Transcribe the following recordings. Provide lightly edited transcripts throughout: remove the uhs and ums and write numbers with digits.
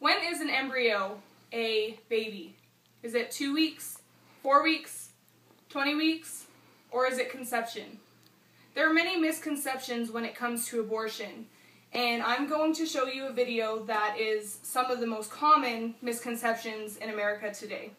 When is an embryo a baby? Is it 2 weeks, 4 weeks, 20 weeks, or is it conception? There are many misconceptions when it comes to abortion, and I'm going to show you a video that is some of the most common misconceptions in America today.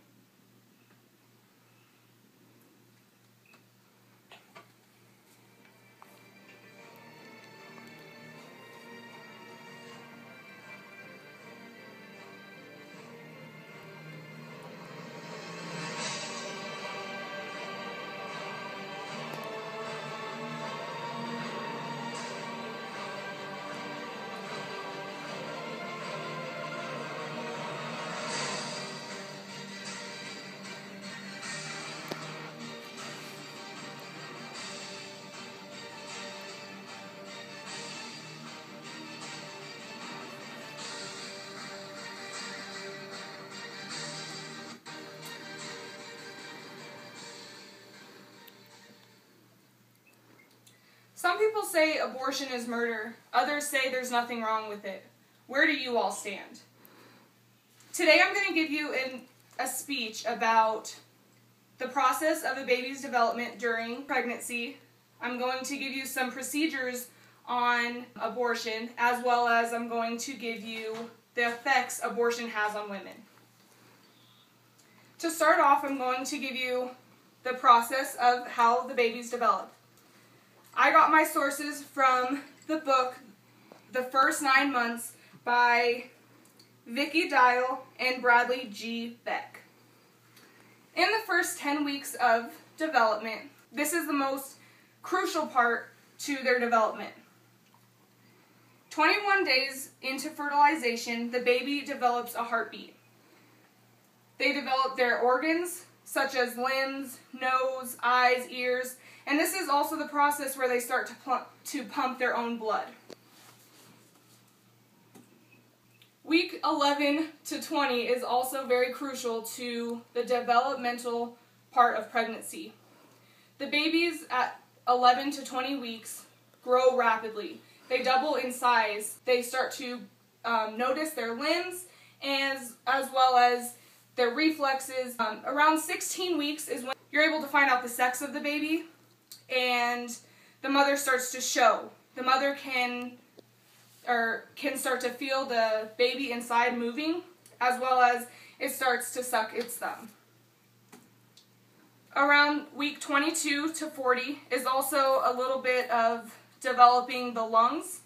Some people say abortion is murder. Others say there's nothing wrong with it. Where do you all stand? Today I'm going to give you a speech about the process of a baby's development during pregnancy. I'm going to give you some procedures on abortion, as well as I'm going to give you the effects abortion has on women. To start off, I'm going to give you the process of how the babies develop. I got my sources from the book, The First 9 Months by Vicki Dial and Bradley G. Beck. In the first 10 weeks of development, this is the most crucial part to their development. 21 days into fertilization, the baby develops a heartbeat. They develop their organs, such as limbs, nose, eyes, ears, and this is also the process where they start to pump their own blood. Week 11 to 20 is also very crucial to the developmental part of pregnancy. The babies at 11 to 20 weeks grow rapidly. They double in size. They start to notice their limbs as well as their reflexes. Around 16 weeks is when you're able to find out the sex of the baby, and the mother starts to show. The mother can start to feel the baby inside moving, as well as it starts to suck its thumb. Around week 22 to 40 is also a little bit of developing the lungs.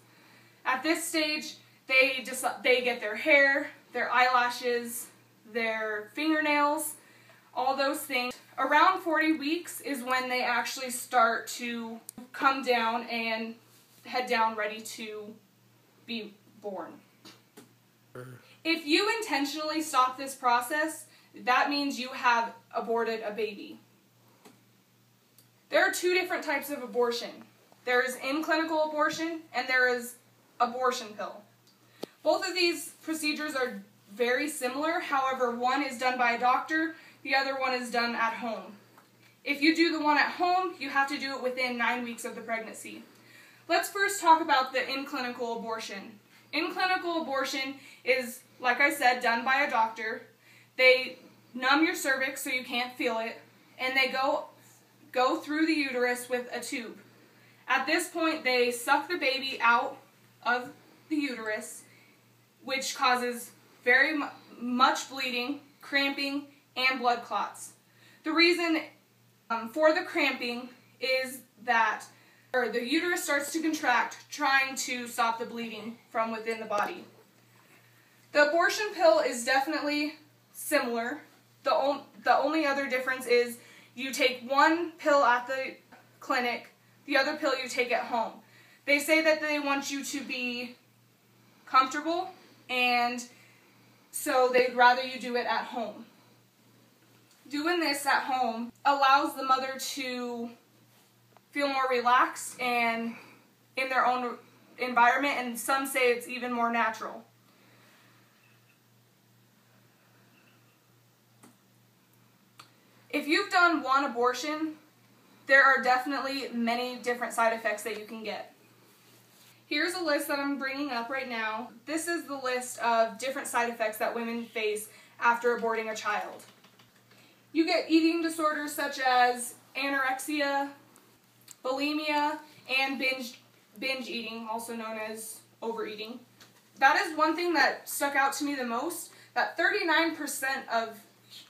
At this stage, they get their hair, their eyelashes, their fingernails, all those things. Around 40 weeks is when they actually start to come down and head down ready to be born. If you intentionally stop this process, that means you have aborted a baby. There are two different types of abortion. There is in-clinical abortion and there is abortion pill. Both of these procedures are very similar, however, one is done by a doctor, the other one is done at home. If you do the one at home, you have to do it within 9 weeks of the pregnancy. Let's first talk about the in-clinical abortion. In-clinical abortion is, like I said, done by a doctor. They numb your cervix so you can't feel it, and they go through the uterus with a tube. At this point, they suck the baby out of the uterus, which causes very much bleeding, cramping, and blood clots. The reason for the cramping is that the uterus starts to contract, trying to stop the bleeding from within the body. The abortion pill is definitely similar. The only other difference is you take one pill at the clinic, the other pill you take at home. They say that they want you to be comfortable, and so they'd rather you do it at home. Doing this at home allows the mother to feel more relaxed and in their own environment, and some say it's even more natural. If you've done one abortion, there are definitely many different side effects that you can get. Here's a list that I'm bringing up right now. This is the list of different side effects that women face after aborting a child. You get eating disorders such as anorexia, bulimia, and binge eating, also known as overeating. That is one thing that stuck out to me the most, that 39% of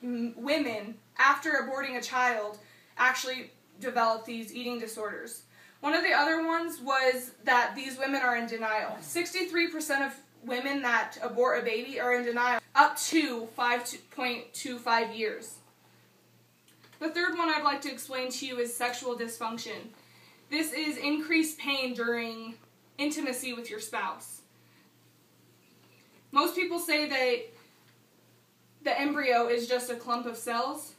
women after aborting a child actually develop these eating disorders. One of the other ones was that these women are in denial. 63% of women that abort a baby are in denial, up to 5.25 years. The third one I'd like to explain to you is sexual dysfunction. This is increased pain during intimacy with your spouse. Most people say that the embryo is just a clump of cells.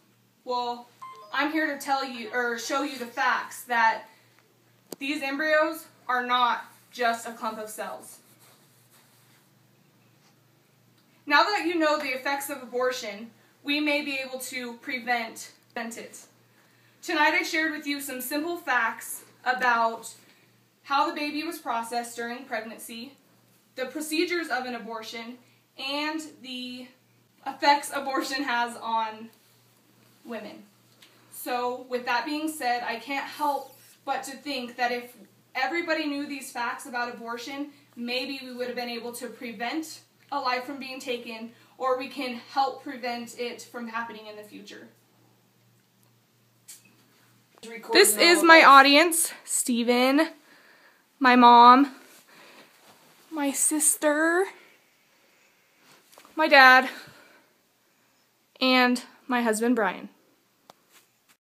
Well, I'm here to tell you, or show you the facts, that these embryos are not just a clump of cells. Now that you know the effects of abortion, we may be able to prevent it. Tonight I shared with you some simple facts about how the baby was processed during pregnancy, the procedures of an abortion, and the effects abortion has on women. So with that being said, I can't help but to think that if everybody knew these facts about abortion, maybe we would have been able to prevent a life from being taken, or we can help prevent it from happening in the future. This is my audience: Steven, my mom, my sister, my dad, and my husband Brian.